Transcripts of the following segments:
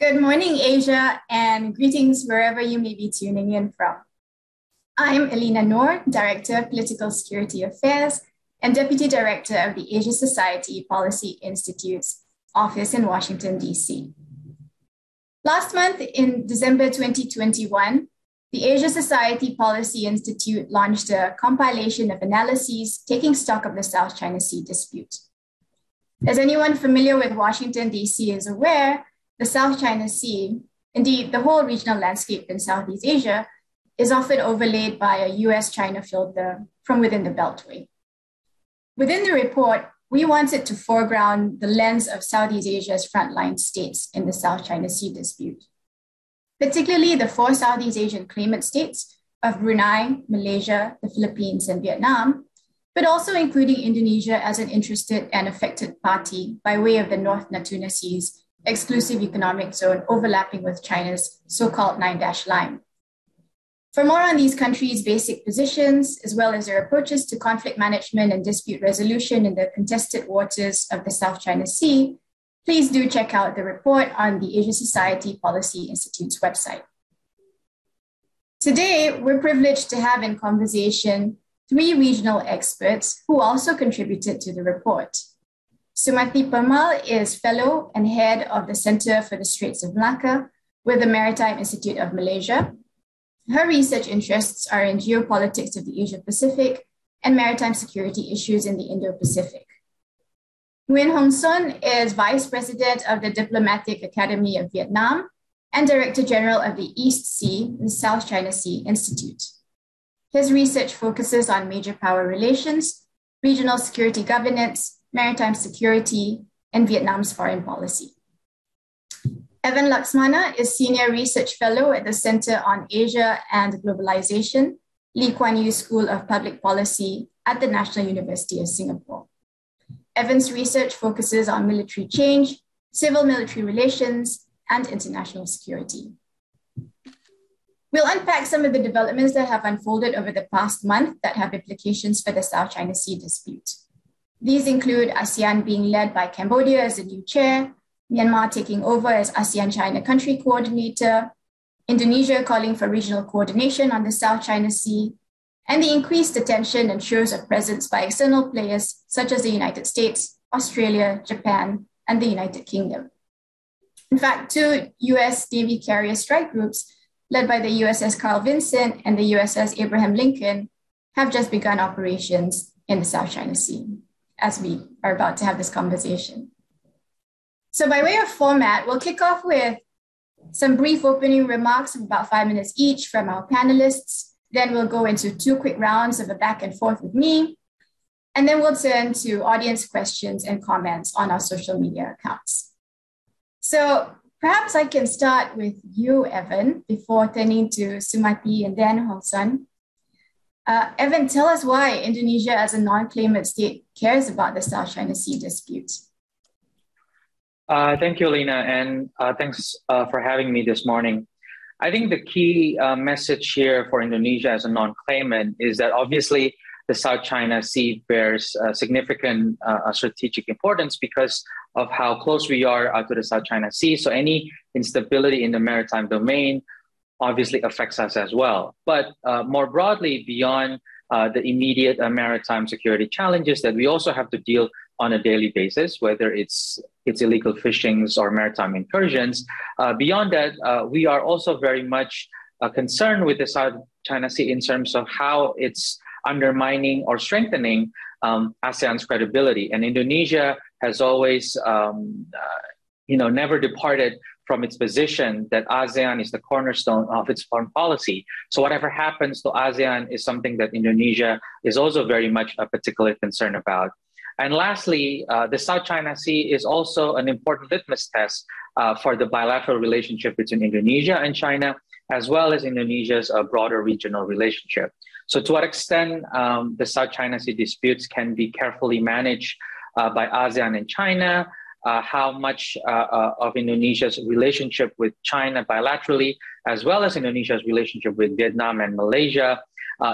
Good morning, Asia, and greetings wherever you may be tuning in from. I'm Elina Noor, Director of Political Security Affairs and Deputy Director of the Asia Society Policy Institute's office in Washington, D.C. Last month, in December 2021, the Asia Society Policy Institute launched a compilation of analyses taking stock of the South China Sea dispute. As anyone familiar with Washington, D.C. is aware, the South China Sea, indeed the whole regional landscape in Southeast Asia, is often overlaid by a US-China filter from within the Beltway. Within the report, we wanted to foreground the lens of Southeast Asia's frontline states in the South China Sea dispute, particularly the four Southeast Asian claimant states of Brunei, Malaysia, the Philippines, and Vietnam, but also including Indonesia as an interested and affected party by way of the North Natuna Sea's exclusive economic zone overlapping with China's so-called 9-dash line. For more on these countries' basic positions, as well as their approaches to conflict management and dispute resolution in the contested waters of the South China Sea, please do check out the report on the Asia Society Policy Institute's website. Today, we're privileged to have in conversation three regional experts who also contributed to the report. Sumathy Permal is Fellow and Head of the Center for the Straits of Malacca with the Maritime Institute of Malaysia. Her research interests are in geopolitics of the Asia-Pacific and maritime security issues in the Indo-Pacific. Nguyen Hung Son is Vice President of the Diplomatic Academy of Vietnam and Director General of the East Sea, the South China Sea Institute. His research focuses on major power relations, regional security governance, maritime security, and Vietnam's foreign policy. Evan Laksmana is Senior Research Fellow at the Center on Asia and Globalisation, Lee Kuan Yew School of Public Policy at the National University of Singapore. Evan's research focuses on military change, civil-military relations, and international security. We'll unpack some of the developments that have unfolded over the past month that have implications for the South China Sea dispute. These include ASEAN being led by Cambodia as the new chair, Myanmar taking over as ASEAN-China country coordinator, Indonesia calling for regional coordination on the South China Sea, and the increased attention and shows of presence by external players such as the United States, Australia, Japan, and the United Kingdom. In fact, two US Navy carrier strike groups led by the USS Carl Vinson and the USS Abraham Lincoln have just begun operations in the South China Sea, as we are about to have this conversation. So by way of format, we'll kick off with some brief opening remarks of about 5 minutes each from our panelists. Then we'll go into two quick rounds of a back and forth with me. And then we'll turn to audience questions and comments on our social media accounts. So perhaps I can start with you, Evan, before turning to Sumathy and then Hong Son. Evan, tell us why Indonesia as a non-claimant state cares about the South China Sea dispute. Thank you, Elina, and thanks for having me this morning. I think the key message here for Indonesia as a non-claimant is that obviously the South China Sea bears significant strategic importance because of how close we are to the South China Sea. So any instability in the maritime domain obviously affects us as well. But more broadly, beyond the immediate maritime security challenges that we also have to deal on a daily basis, whether it's illegal fishings or maritime incursions, beyond that, we are also very much concerned with the South China Sea in terms of how it's undermining or strengthening ASEAN's credibility. And Indonesia has always, never departed from its position that ASEAN is the cornerstone of its foreign policy. So whatever happens to ASEAN is something that Indonesia is also very much particularly concerned about. And lastly, the South China Sea is also an important litmus test for the bilateral relationship between Indonesia and China, as well as Indonesia's broader regional relationship. So to what extent the South China Sea disputes can be carefully managed by ASEAN and China, how much of Indonesia's relationship with China bilaterally, as well as Indonesia's relationship with Vietnam and Malaysia,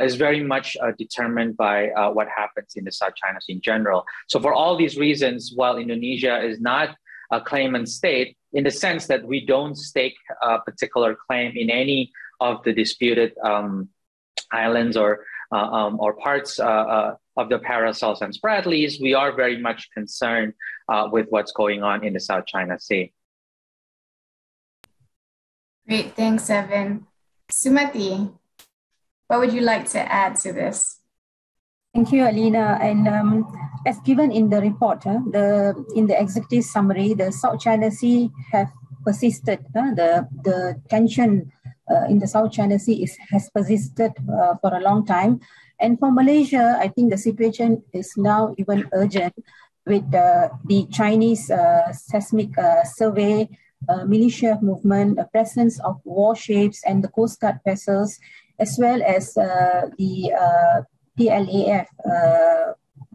is very much determined by what happens in the South China Sea in general. So for all these reasons, while Indonesia is not a claimant state in the sense that we don't stake a particular claim in any of the disputed islands or parts of the Paracels and Spratlys. We are very much concerned with what's going on in the South China Sea. Great, thanks, Evan. Sumathy, what would you like to add to this? Thank you, Elina. And as given in the report, in the executive summary, the South China Sea have persisted. The tension in the South China Sea has persisted for a long time. And for Malaysia, I think the situation is now even urgent with the Chinese seismic survey, militia movement, the presence of warships and the Coast Guard vessels, as well as the PLAF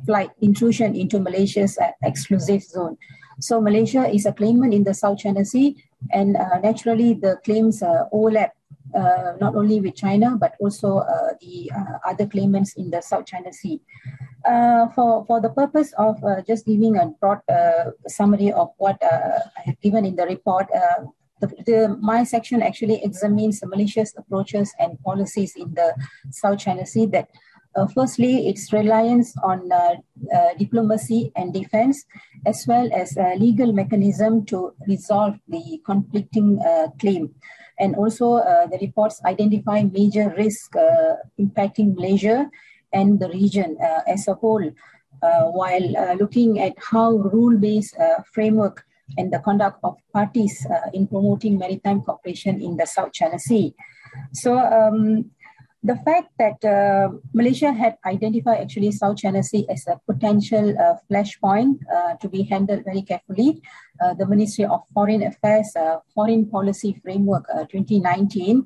flight intrusion into Malaysia's exclusive zone. So Malaysia is a claimant in the South China Sea, and naturally the claims overlap not only with China, but also the other claimants in the South China Sea. For the purpose of just giving a broad summary of what I have given in the report, my section actually examines Malaysia's approaches and policies in the South China Sea that firstly, its reliance on diplomacy and defense, as well as a legal mechanism to resolve the conflicting claim. And also the reports identify major risks impacting Malaysia and the region as a whole, while looking at how rule-based framework and the conduct of parties in promoting maritime cooperation in the South China Sea. So the fact that Malaysia had identified actually South China Sea as a potential flashpoint to be handled very carefully, the Ministry of Foreign Affairs Foreign Policy Framework 2019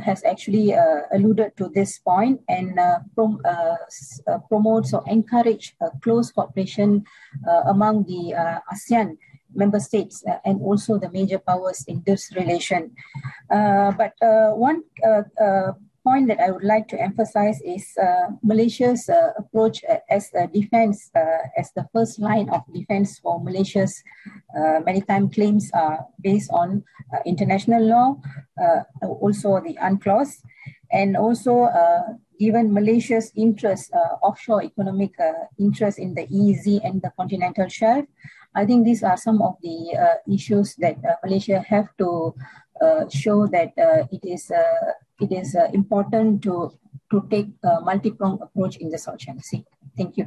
has actually alluded to this point and promotes or encourage close cooperation among the ASEAN member states and also the major powers in this relation. But one point that I would like to emphasize is Malaysia's approach as a defense, as the first line of defense for Malaysia's maritime claims are based on international law, also the UNCLOS, and also given Malaysia's interest, offshore economic interest in the EEZ and the continental shelf. I think these are some of the issues that Malaysia have to show that it is important to take a multi-pronged approach in the South China Sea. Thank you.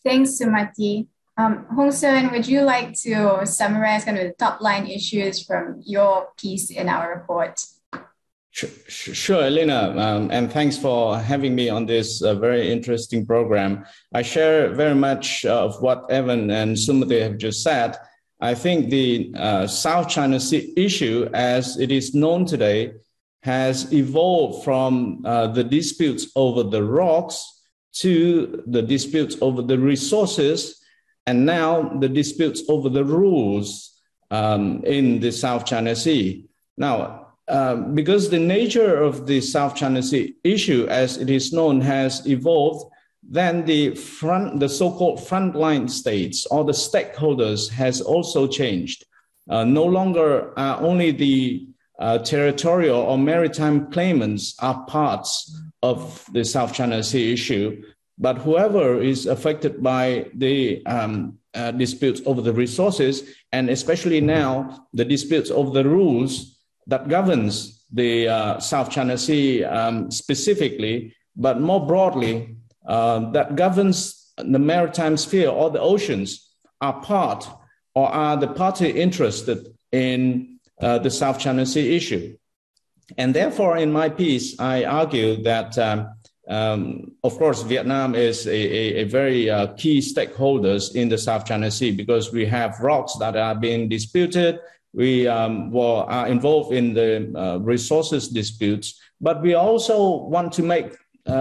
Thanks, Sumathy. Hung Son, would you like to summarize kind of the top line issues from your piece in our report? Sure, Elina, and thanks for having me on this very interesting program. I share very much of what Evan and Sumathy have just said. I think the South China Sea issue, as it is known today, has evolved from the disputes over the rocks to the disputes over the resources, and now the disputes over the rules in the South China Sea. Now, because the nature of the South China Sea issue, as it is known, has evolved, then the so-called frontline states or the stakeholders has also changed. No longer only the territorial or maritime claimants are parts of the South China Sea issue, but whoever is affected by the disputes over the resources, and especially now the disputes over the rules that governs the South China Sea specifically, but more broadly, that governs the maritime sphere or the oceans are part or are the party interested in the South China Sea issue. And therefore, in my piece, I argue that, of course, Vietnam is a very key stakeholders in the South China Sea because we have rocks that are being disputed. We are involved in the resources disputes, but we also want to make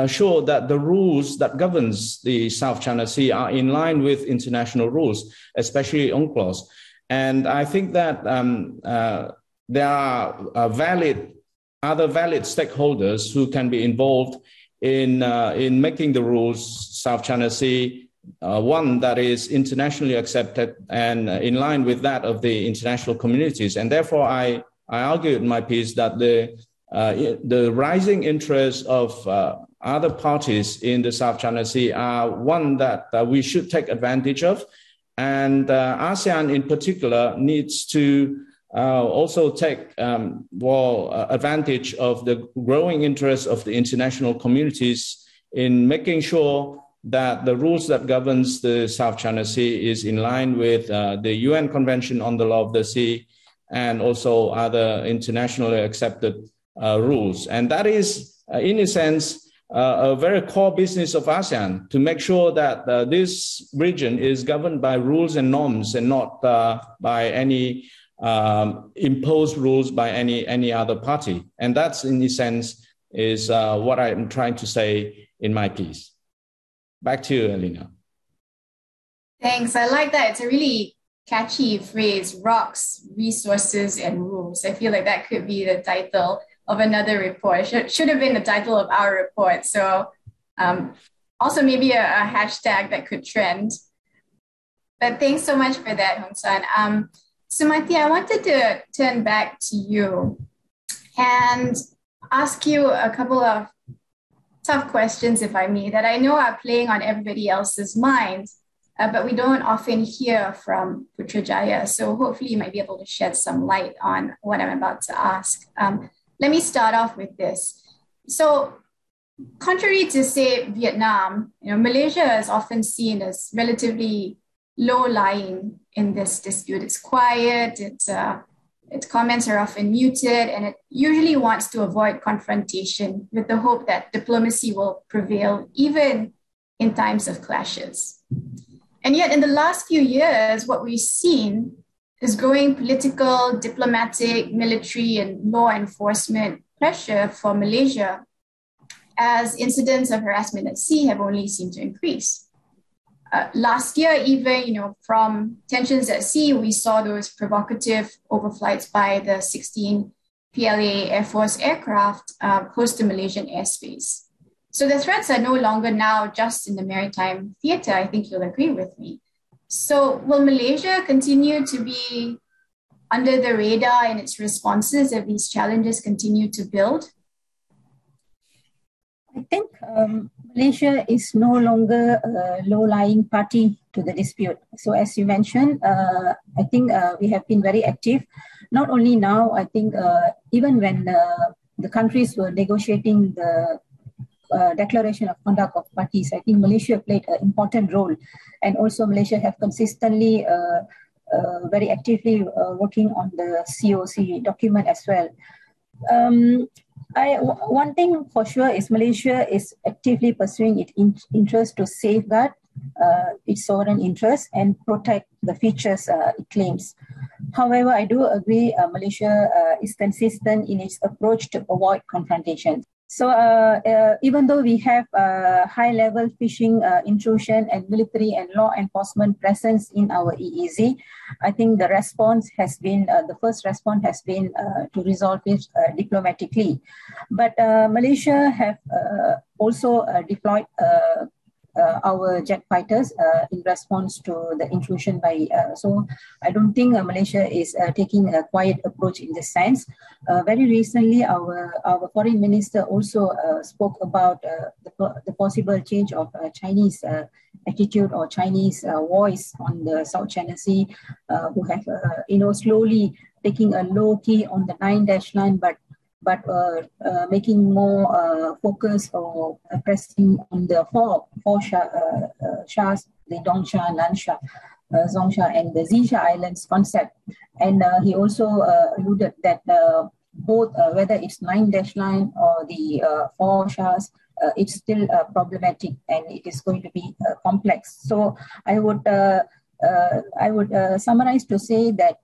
sure that the rules that governs the South China Sea are in line with international rules, especially UNCLOS. And I think that there are other valid stakeholders who can be involved in making the rules South China Sea one that is internationally accepted and in line with that of the international communities. And therefore, I argue in my piece that the rising interest of other parties in the South China Sea are one that we should take advantage of. And ASEAN in particular needs to also take advantage of the growing interest of the international communities in making sure that the rules that governs the South China Sea is in line with the UN Convention on the Law of the Sea and also other internationally accepted rules. And that is, in a sense, a very core business of ASEAN, to make sure that this region is governed by rules and norms and not by any imposed rules by any other party. And that's, in a sense, is what I'm trying to say in my piece. Back to you, Elina. Thanks. I like that. It's a really catchy phrase, rocks, resources, and rules. I feel like that could be the title of another report. Should have been the title of our report. So also maybe a hashtag that could trend. But thanks so much for that, Hung Son. Sumathy, I wanted to turn back to you and ask you a couple of tough questions, if I may, that I know are playing on everybody else's minds, but we don't often hear from Putrajaya. So hopefully you might be able to shed some light on what I'm about to ask. Let me start off with this. So contrary to, say, Vietnam, Malaysia is often seen as relatively low-lying in this dispute. It's quiet, its comments are often muted, and it usually wants to avoid confrontation with the hope that diplomacy will prevail even in times of clashes. And yet in the last few years, what we've seen is growing political, diplomatic, military, and law enforcement pressure for Malaysia as incidents of harassment at sea have only seemed to increase. Last year, even, from tensions at sea, we saw those provocative overflights by the 16 PLA Air Force aircraft close to Malaysian airspace. So the threats are no longer now just in the maritime theater. I think you'll agree with me. So will Malaysia continue to be under the radar in its responses if these challenges continue to build? I think Malaysia is no longer a low-lying party to the dispute. So as you mentioned, I think we have been very active. Not only now, I think even when the countries were negotiating the declaration of conduct of parties, I think Malaysia played an important role. And also Malaysia have consistently, very actively working on the COC document as well. One thing for sure is Malaysia is actively pursuing its interest to safeguard its sovereign interests and protect the features it claims. However, I do agree Malaysia is consistent in its approach to avoid confrontation. So even though we have high-level fishing intrusion and military and law enforcement presence in our EEZ, I think the response has been, the first response has been to resolve it diplomatically. But Malaysia have also deployed our jet fighters in response to the intrusion by, so I don't think Malaysia is taking a quiet approach in this sense. Very recently, our foreign minister also spoke about the possible change of Chinese attitude or Chinese voice on the South China Sea, who have, slowly taking a low key on the 9-line, but making more focus or pressing on the four Shahs, the Dongsha, Nansha, Zongsha, and the Zisha Islands concept. And he also alluded that both, whether it's 9-line or the 4 Shahs, it's still problematic and it is going to be complex. So I would summarize to say that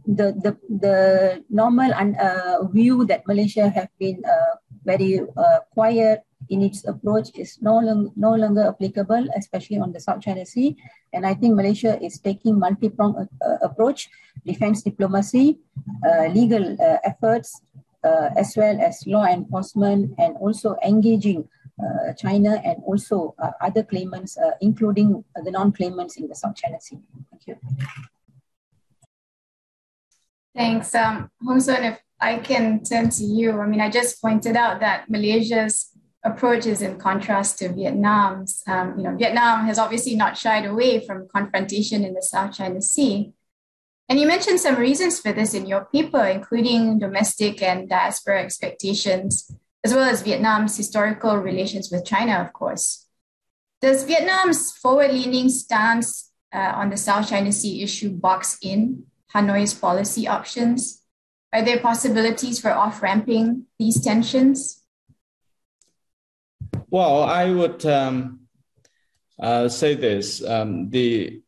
the normal view that Malaysia have been very quiet in its approach is no longer applicable, especially on the South China Sea. And I think Malaysia is taking multi-pronged approach, defense diplomacy, legal efforts, as well as law enforcement, and also engaging China and also other claimants, including the non-claimants in the South China Sea. Thank you. Thanks. Hung Son, if I can turn to you. I mean, I just pointed out that Malaysia's approach is in contrast to Vietnam's. Vietnam has obviously not shied away from confrontation in the South China Sea. And you mentioned some reasons for this in your paper, including domestic and diaspora expectations, as well as Vietnam's historical relations with China, of course. Does Vietnam's forward-leaning stance on the South China Sea issue box in Hanoi's policy options? Are there possibilities for off-ramping these tensions? Well, I would say this. The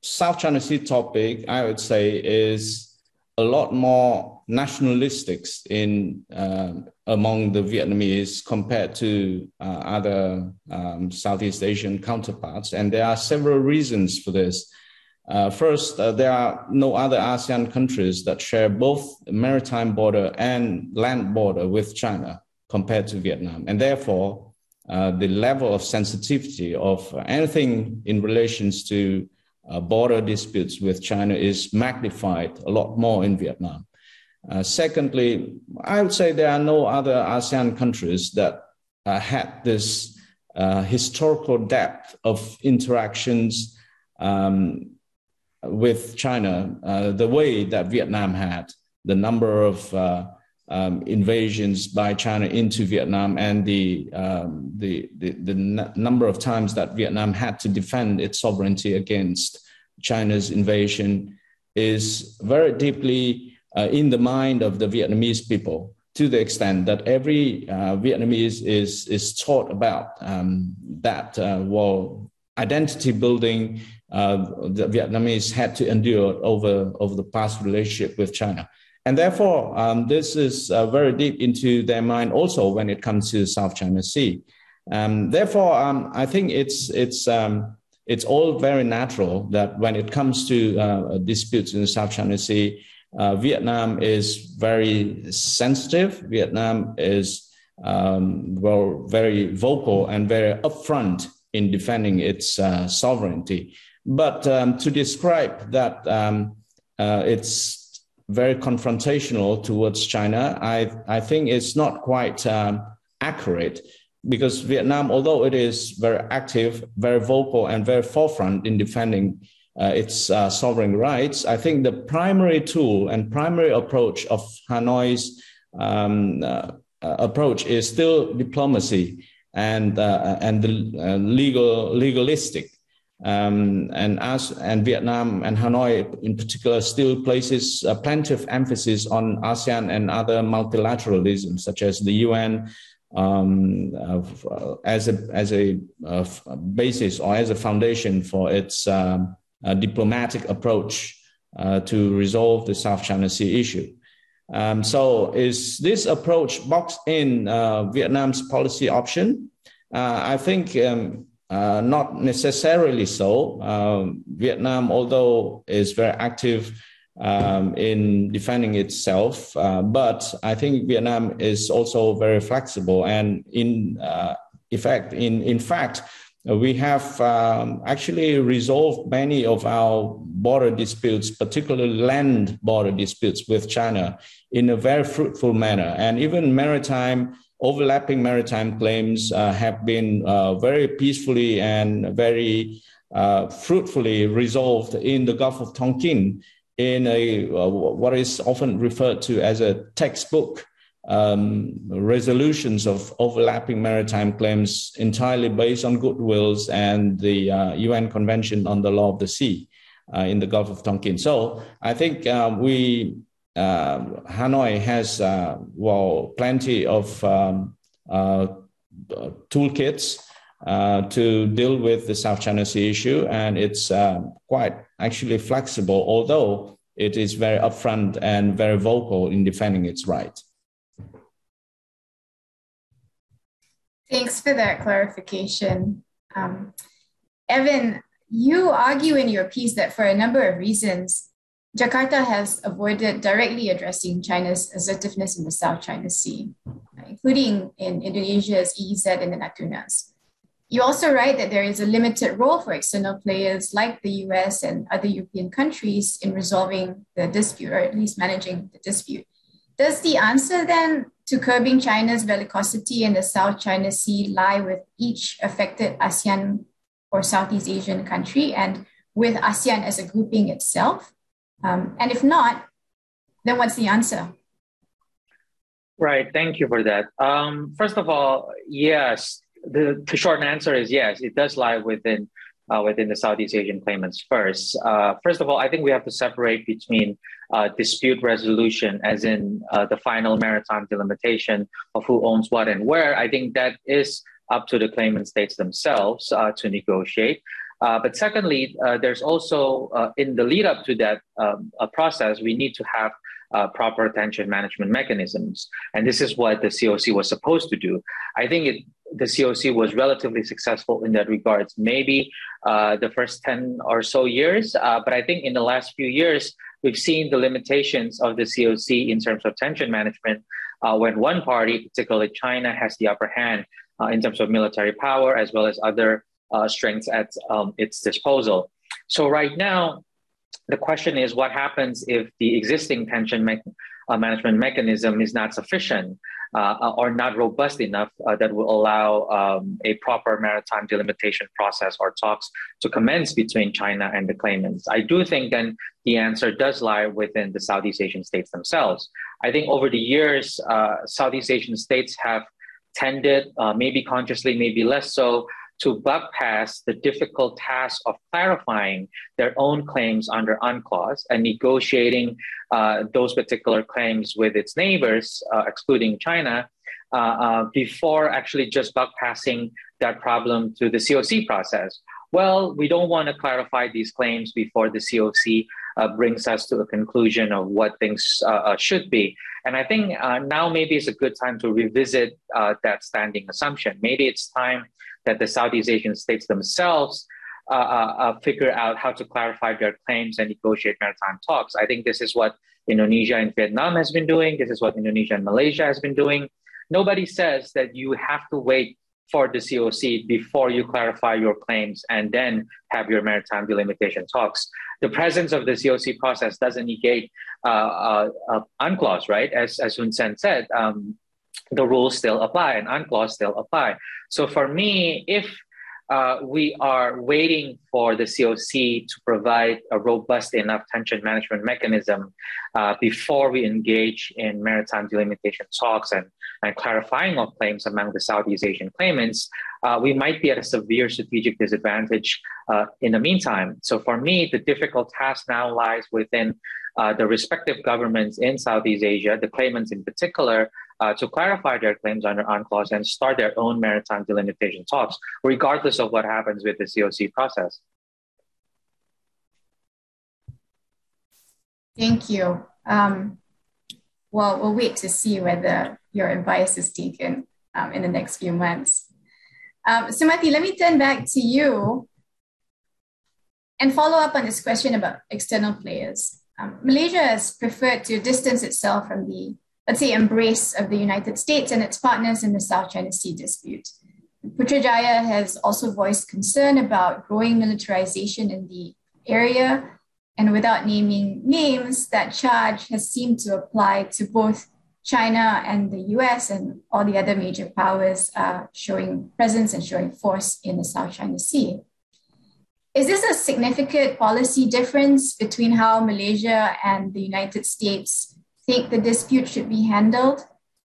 South China Sea topic, I would say, is a lot more nationalistic in among the Vietnamese compared to other Southeast Asian counterparts. And there are several reasons for this. First, there are no other ASEAN countries that share both maritime border and land border with China compared to Vietnam. And therefore, the level of sensitivity of anything in relations to border disputes with China is magnified a lot more in Vietnam. Secondly, I would say there are no other ASEAN countries that had this historical depth of interactions with China, the way that Vietnam had, the number of invasions by China into Vietnam, and the number of times that Vietnam had to defend its sovereignty against China's invasion is very deeply in the mind of the Vietnamese people, to the extent that every Vietnamese is taught about that identity building the Vietnamese had to endure over the past relationship with China. And therefore, this is very deep into their mind also when it comes to the South China Sea. Therefore, I think it's all very natural that when it comes to disputes in the South China Sea, Vietnam is very sensitive. Vietnam is very vocal and very upfront in defending its sovereignty. But to describe that it's very confrontational towards China, I think it's not quite accurate, because Vietnam, although it is very active, very vocal, and very forefront in defending its sovereign rights, I think the primary tool and primary approach of Hanoi's approach is still diplomacy and the legalistic. And Vietnam and Hanoi in particular still places plenty of emphasis on ASEAN and other multilateralism, such as the UN as a basis or as a foundation for its diplomatic approach to resolve the South China Sea issue. So is this approach boxed in Vietnam's policy option? I think not necessarily so. Vietnam, although is very active in defending itself, but I think Vietnam is also very flexible. And in fact, we have actually resolved many of our border disputes, particularly land border disputes with China, in a very fruitful manner. And even overlapping maritime claims have been very peacefully and very fruitfully resolved in the Gulf of Tonkin in what is often referred to as a textbook resolutions of overlapping maritime claims entirely based on goodwills and the UN Convention on the Law of the Sea in the Gulf of Tonkin. So I think Hanoi has plenty of toolkits to deal with the South China Sea issue, and it's quite actually flexible, although it is very upfront and very vocal in defending its right. Thanks for that clarification. Evan, you argue in your piece that for a number of reasons, Jakarta has avoided directly addressing China's assertiveness in the South China Sea, including in Indonesia's EEZ and the Natunas. You also write that there is a limited role for external players like the US and other European countries in resolving the dispute, or at least managing the dispute. Does the answer then to curbing China's bellicosity in the South China Sea lie with each affected ASEAN or Southeast Asian country and with ASEAN as a grouping itself? And if not, then what's the answer? Right, thank you for that. First of all, yes, the short answer is yes, it does lie within the Southeast Asian claimants first. First of all, I think we have to separate between dispute resolution, as in the final maritime delimitation of who owns what and where. I think that is up to the claimant states themselves to negotiate. But secondly, there's also, in the lead up to that process, we need to have proper tension management mechanisms. And this is what the COC was supposed to do. I think the COC was relatively successful in that regards, maybe the first 10 or so years. But I think in the last few years, we've seen the limitations of the COC in terms of tension management when one party, particularly China, has the upper hand in terms of military power as well as other strengths at its disposal. So right now, the question is what happens if the existing tension management mechanism is not sufficient or not robust enough that will allow a proper maritime delimitation process or talks to commence between China and the claimants. I do think then the answer does lie within the Southeast Asian states themselves. I think over the years, Southeast Asian states have tended, maybe consciously, maybe less so, to bypass the difficult task of clarifying their own claims under UNCLOS and negotiating those particular claims with its neighbors, excluding China, before actually just bypassing that problem to the COC process. Well, we don't want to clarify these claims before the COC brings us to a conclusion of what things should be. And I think now maybe it's a good time to revisit that standing assumption. Maybe it's time that the Southeast Asian states themselves figure out how to clarify their claims and negotiate maritime talks. I think this is what Indonesia and Vietnam has been doing. This is what Indonesia and Malaysia has been doing. Nobody says that you have to wait for the COC before you clarify your claims and then have your maritime delimitation talks. The presence of the COC process doesn't negate UNCLOS, right? As Hun Sen said, the rules still apply and UNCLOS still apply. So for me, if we are waiting for the COC to provide a robust enough tension management mechanism before we engage in maritime delimitation talks and clarifying of claims among the Southeast Asian claimants, we might be at a severe strategic disadvantage in the meantime. So for me, the difficult task now lies within the respective governments in Southeast Asia, the claimants in particular, to clarify their claims under UNCLOS and start their own maritime delimitation talks, regardless of what happens with the COC process. Thank you. Well, we'll wait to see whether your advice is taken in the next few months. Sumathy, let me turn back to you and follow up on this question about external players. Malaysia has preferred to distance itself from the, let's say, embrace of the United States and its partners in the South China Sea dispute. Putrajaya has also voiced concern about growing militarization in the area, and without naming names, that charge has seemed to apply to both China and the US and all the other major powers showing presence and showing force in the South China Sea. Is this a significant policy difference between how Malaysia and the United States think the dispute should be handled?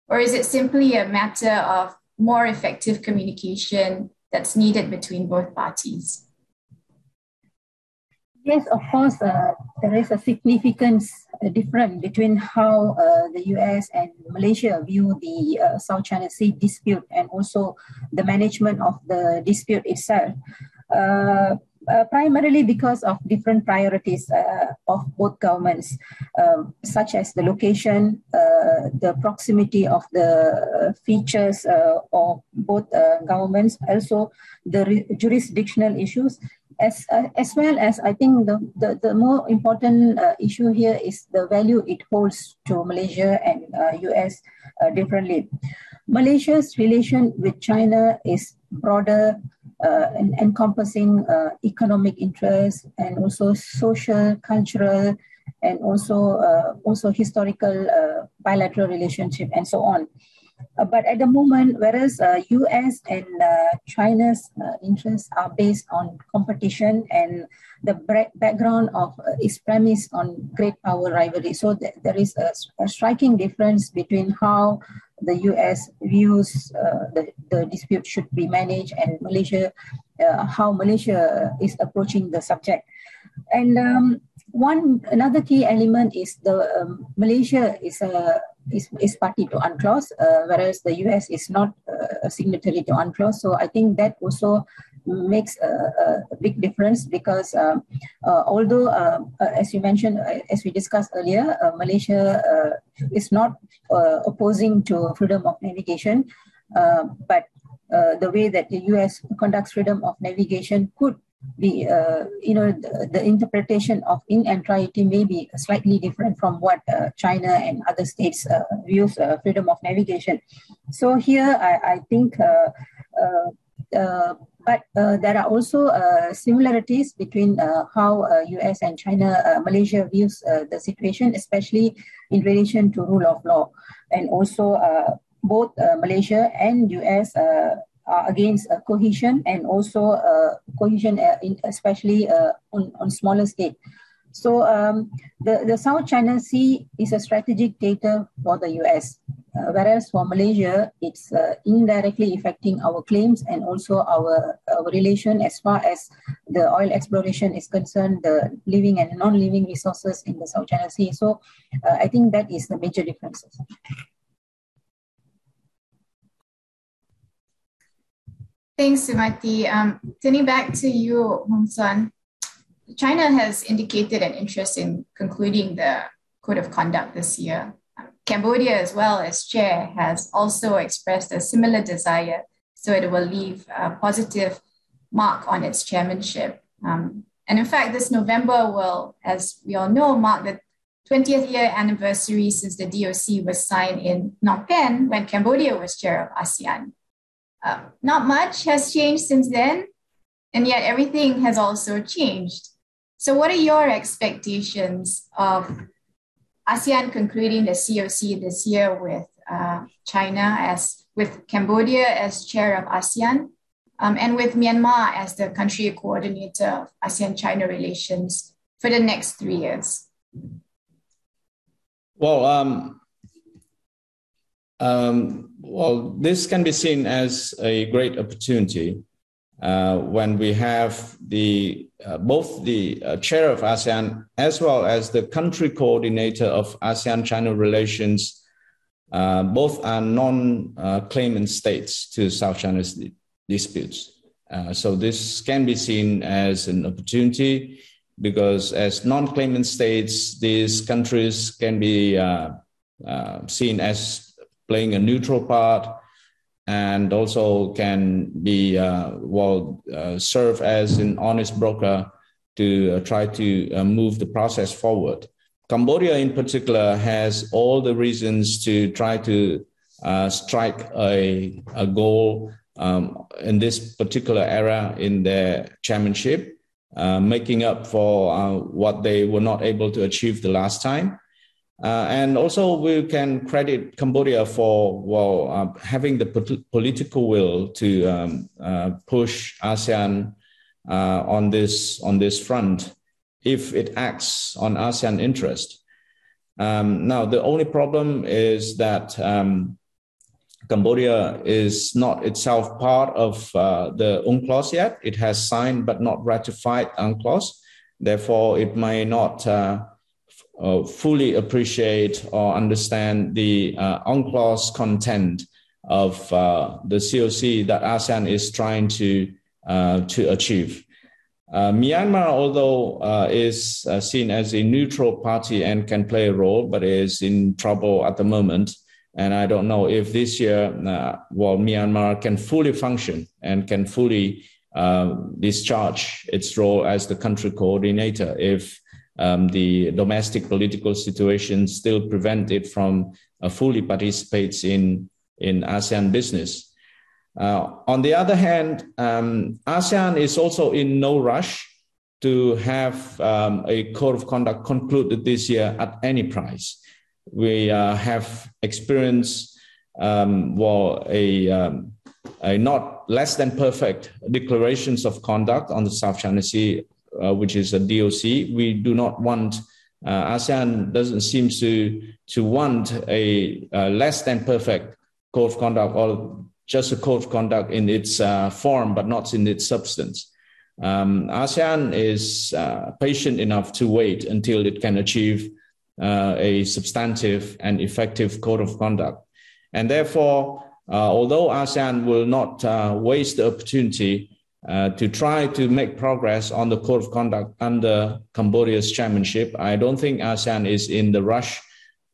Or is it simply a matter of more effective communication that's needed between both parties? Yes, of course, there is a significant difference between how the US and Malaysia view the South China Sea dispute and also the management of the dispute itself. Primarily because of different priorities of both governments, such as the location, the proximity of the features of both governments, also the jurisdictional issues, As well as I think the more important issue here is the value it holds to Malaysia and US differently. Malaysia's relation with China is broader and encompassing economic interests and also social, cultural, and also historical bilateral relationship and so on. But at the moment, whereas US and China's interests are based on competition and the background of is premised on great power rivalry. So there is a striking difference between how the US views the dispute should be managed and Malaysia, how Malaysia is approaching the subject. And another key element is Malaysia is party to UNCLOS, whereas the US is not a signatory to UNCLOS. So I think that also makes a big difference because although, as you mentioned, as we discussed earlier, Malaysia is not opposing to freedom of navigation, but the way that the US conducts freedom of navigation could be, the interpretation of in entirety may be slightly different from what China and other states views freedom of navigation. So here, I think, but there are also similarities between how US and Malaysia views the situation, especially in relation to rule of law. And also both Malaysia and US are against cohesion and also cohesion especially on smaller scale. So the South China Sea is a strategic theater for the US, whereas for Malaysia, it's indirectly affecting our claims and also our relation as far as the oil exploration is concerned, the living and non-living resources in the South China Sea. So I think that is the major differences. Thanks, Sumathy. Turning back to you, Hung Son. China has indicated an interest in concluding the Code of Conduct this year. Cambodia, as well as chair, has also expressed a similar desire, so it will leave a positive mark on its chairmanship. And in fact, this November will, as we all know, mark the 20th year anniversary since the DOC was signed in Phnom Penh when Cambodia was chair of Asean. Not much has changed since then, and yet everything has also changed. So what are your expectations of ASEAN concluding the COC this year with China, with Cambodia as chair of ASEAN, and with Myanmar as the country coordinator of ASEAN-China relations for the next 3 years? Well, this can be seen as a great opportunity when we have both the chair of ASEAN as well as the country coordinator of ASEAN-China relations. Both are non-claimant states to South China's disputes. So this can be seen as an opportunity because as non-claimant states, these countries can be seen as playing a neutral part and also can be, serve as an honest broker to try to move the process forward. Cambodia in particular has all the reasons to try to strike a goal in this particular era in their chairmanship, making up for what they were not able to achieve the last time. And also we can credit Cambodia for having the political will to push ASEAN on this front if it acts on ASEAN interest. Now, the only problem is that Cambodia is not itself part of the UNCLOS yet. It has signed but not ratified UNCLOS. Therefore, it may not fully appreciate or understand the UNCLOS content of the COC that ASEAN is trying to achieve. Myanmar, although is seen as a neutral party and can play a role, but is in trouble at the moment. And I don't know if this year, Myanmar can fully function and can fully discharge its role as the country coordinator if the domestic political situation still prevent it from fully participates in ASEAN business. On the other hand, ASEAN is also in no rush to have a code of conduct concluded this year at any price. We have experienced a not less than perfect declarations of conduct on the South China Sea, which is a DOC. We do not want, ASEAN doesn't seem to want a less than perfect code of conduct, or just a code of conduct in its form, but not in its substance. ASEAN is patient enough to wait until it can achieve a substantive and effective code of conduct. And therefore, although ASEAN will not waste the opportunity to try to make progress on the code of conduct under Cambodia's chairmanship, I don't think ASEAN is in the rush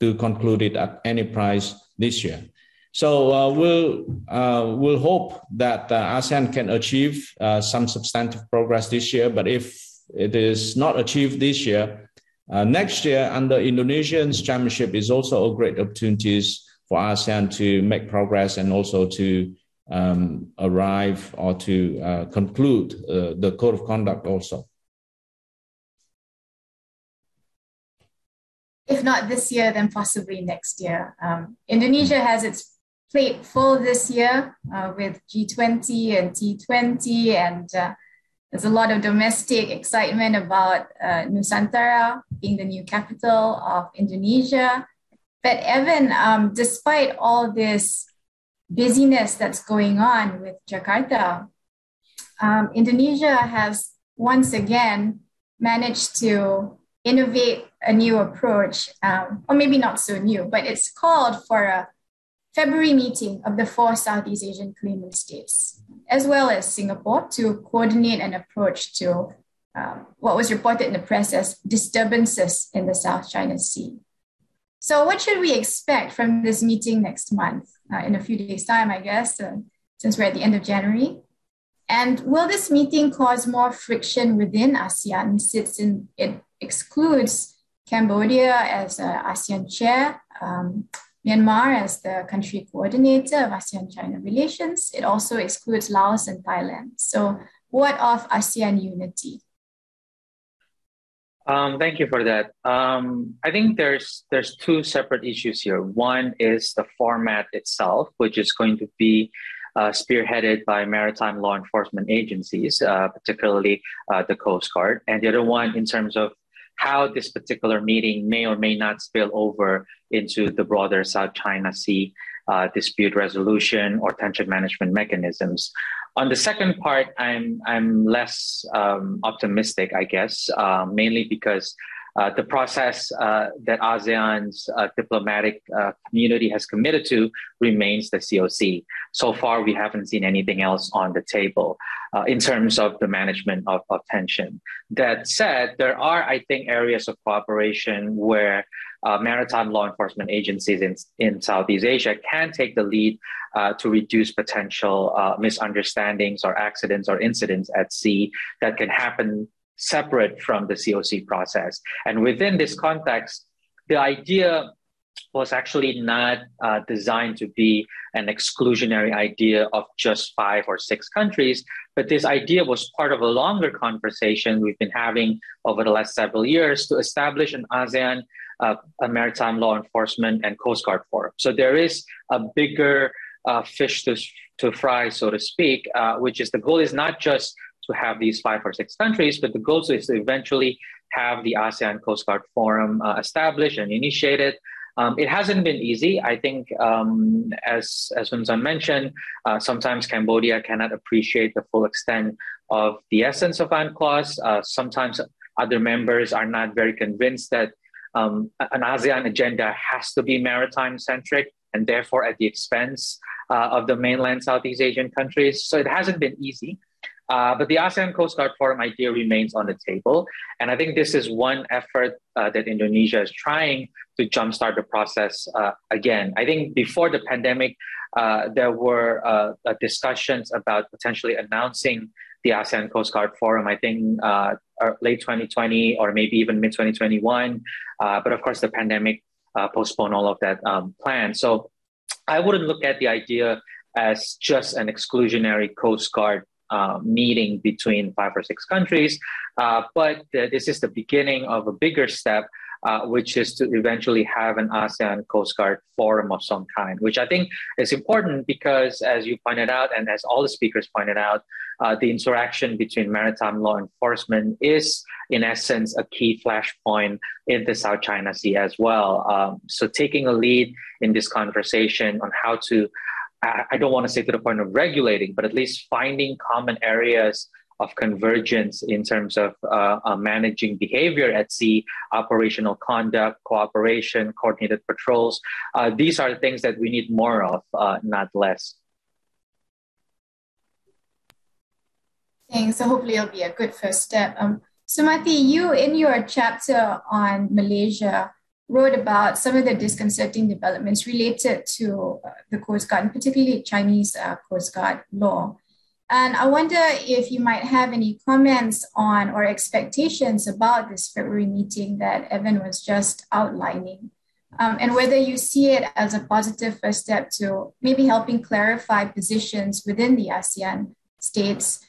to conclude it at any price this year. So we'll hope that ASEAN can achieve some substantive progress this year. But if it is not achieved this year, next year under Indonesia's chairmanship is also a great opportunities for ASEAN to make progress and also to arrive or to conclude the code of conduct also. If not this year, then possibly next year. Indonesia has its plate full this year with G20 and T20, and there's a lot of domestic excitement about Nusantara being the new capital of Indonesia. But Evan, despite all this busyness that's going on with Jakarta, Indonesia has once again managed to innovate a new approach, or maybe not so new, but it's called for a February meeting of the 4 Southeast Asian claimant states, as well as Singapore, to coordinate an approach to what was reported in the press as disturbances in the South China Sea. So what should we expect from this meeting next month, in a few days' time, I guess, since we're at the end of January? And will this meeting cause more friction within ASEAN, since it excludes Cambodia as ASEAN chair, Myanmar as the country coordinator of ASEAN-China relations? It also excludes Laos and Thailand. So what of ASEAN unity? Thank you for that. I think there's 2 separate issues here. One is the format itself, which is going to be spearheaded by maritime law enforcement agencies, particularly the Coast Guard. And the other one in terms of how this particular meeting may or may not spill over into the broader South China Sea dispute resolution or tension management mechanisms. On the second part, I'm less optimistic, I guess, mainly because the process that ASEAN's diplomatic community has committed to remains the COC. So far, we haven't seen anything else on the table in terms of the management of tension. That said, there are, I think, areas of cooperation where maritime law enforcement agencies in Southeast Asia can take the lead to reduce potential misunderstandings or accidents or incidents at sea that can happen separate from the COC process. And within this context, the idea was actually not designed to be an exclusionary idea of just 5 or 6 countries, but this idea was part of a longer conversation we've been having over the last several years to establish an ASEAN a maritime law enforcement and Coast Guard forum. So there is a bigger fish to fry, so to speak, which is the goal is not just to have these 5 or 6 countries, but the goal is to eventually have the ASEAN Coast Guard Forum established and initiated. It hasn't been easy. I think, as Nguyen Son mentioned, sometimes Cambodia cannot appreciate the full extent of the essence of UNCLOS. Sometimes other members are not very convinced that an ASEAN agenda has to be maritime-centric and therefore at the expense of the mainland Southeast Asian countries. So it hasn't been easy. But the ASEAN Coast Guard Forum idea remains on the table. And I think this is one effort that Indonesia is trying to jumpstart the process again. I think before the pandemic, there were discussions about potentially announcing the ASEAN Coast Guard Forum, I think late 2020 or maybe even mid 2021. But of course, the pandemic postponed all of that plan. So I wouldn't look at the idea as just an exclusionary Coast Guard meeting between 5 or 6 countries, but this is the beginning of a bigger step, which is to eventually have an ASEAN Coast Guard Forum of some kind, which I think is important because, as you pointed out, and as all the speakers pointed out, the interaction between maritime law enforcement is, in essence, a key flashpoint in the South China Sea as well. So taking a lead in this conversation on how to, I don't want to say to the point of regulating, but at least finding common areas of convergence in terms of managing behavior at sea, operational conduct, cooperation, coordinated patrols. These are the things that we need more of, not less. Thanks. So hopefully it'll be a good first step. Sumathy, you in your chapter on Malaysia wrote about some of the disconcerting developments related to the Coast Guard, and particularly Chinese Coast Guard law. And I wonder if you might have any comments on or expectations about this February meeting that Evan was just outlining, and whether you see it as a positive first step to maybe helping clarify positions within the ASEAN states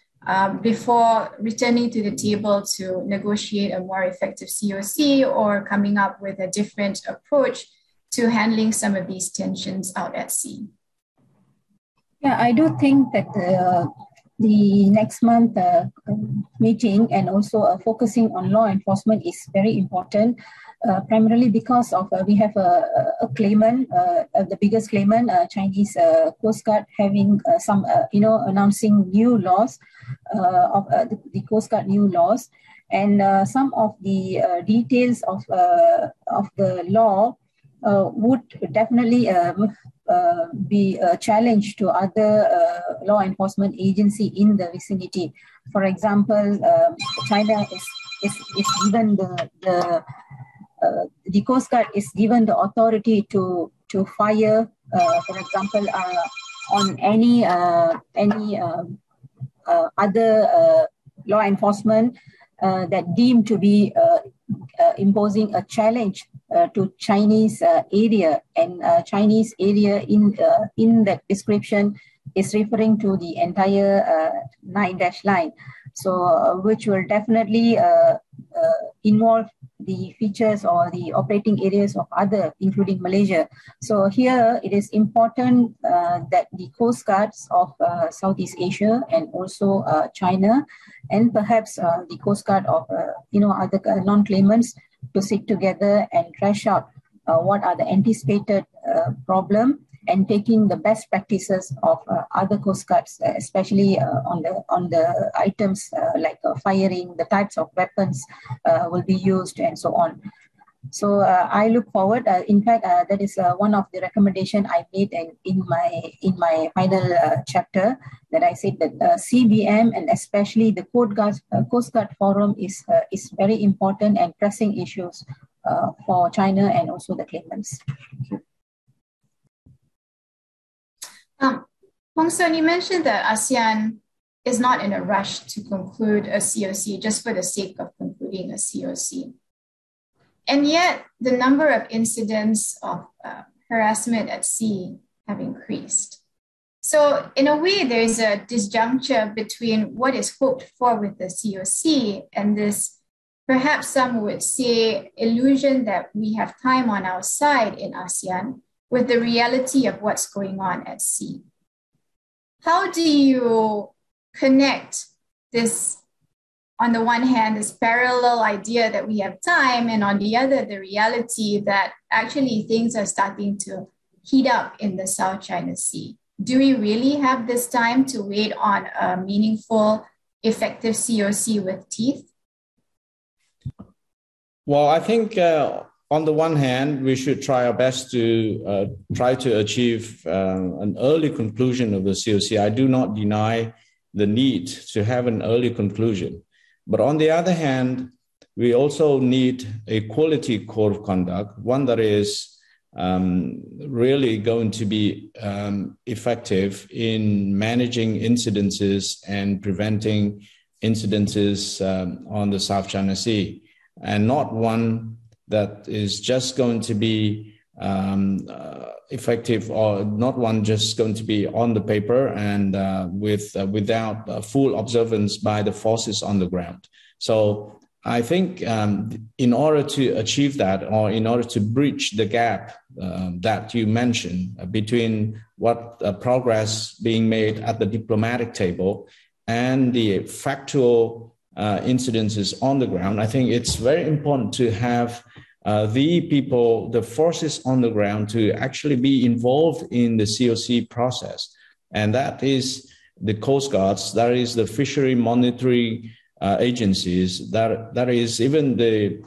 before returning to the table to negotiate a more effective COC or coming up with a different approach to handling some of these tensions out at sea. Yeah, I do think that the next month meeting and also focusing on law enforcement is very important, primarily because of we have a claimant, the biggest claimant, Chinese Coast Guard, having some, announcing new laws of the Coast Guard new laws, and some of the details of the law would definitely be a challenge to other law enforcement agency in the vicinity. For example, China is given the Coast Guard is given the authority to fire, for example, on any other law enforcement that deemed to be imposing a challenge to Chinese area, and Chinese area in that description is referring to the entire 9-line. So which will definitely involve the features or the operating areas of other, including Malaysia. So here it is important that the Coast Guards of Southeast Asia and also China, and perhaps the Coast Guard of other non-claimants, to sit together and thrash out what are the anticipated problem, and taking the best practices of other Coast Guards, especially on the items like firing, the types of weapons will be used, and so on. So I look forward. In fact, that is one of the recommendations I made in my final chapter, that I said that CBM and especially the Coast Guard Forum is very important and pressing issues for China and also the claimants. Thank you. Hung Son, you mentioned that ASEAN is not in a rush to conclude a COC just for the sake of concluding a COC. And yet the number of incidents of harassment at sea have increased. So in a way, there is a disjuncture between what is hoped for with the COC and this, perhaps some would say, illusion that we have time on our side in ASEAN, with the reality of what's going on at sea. How do you connect this, on the one hand, this parallel idea that we have time, and on the other, the reality that actually things are starting to heat up in the South China Sea? Do we really have this time to wait on a meaningful, effective COC with teeth? Well, I think on the one hand, we should try our best to try to achieve an early conclusion of the COC. I do not deny the need to have an early conclusion. But on the other hand, we also need a quality code of conduct, one that is really going to be effective in managing incidences and preventing incidences on the South China Sea, and not one that is just going to be effective, or not one just going to be on the paper and without full observance by the forces on the ground. So I think in order to achieve that, or in order to bridge the gap that you mentioned between what progress being made at the diplomatic table and the factual incidences on the ground, I think it's very important to have the people, the forces on the ground, to actually be involved in the COC process. And that is the Coast Guards, that is the fishery monitoring agencies, that is even the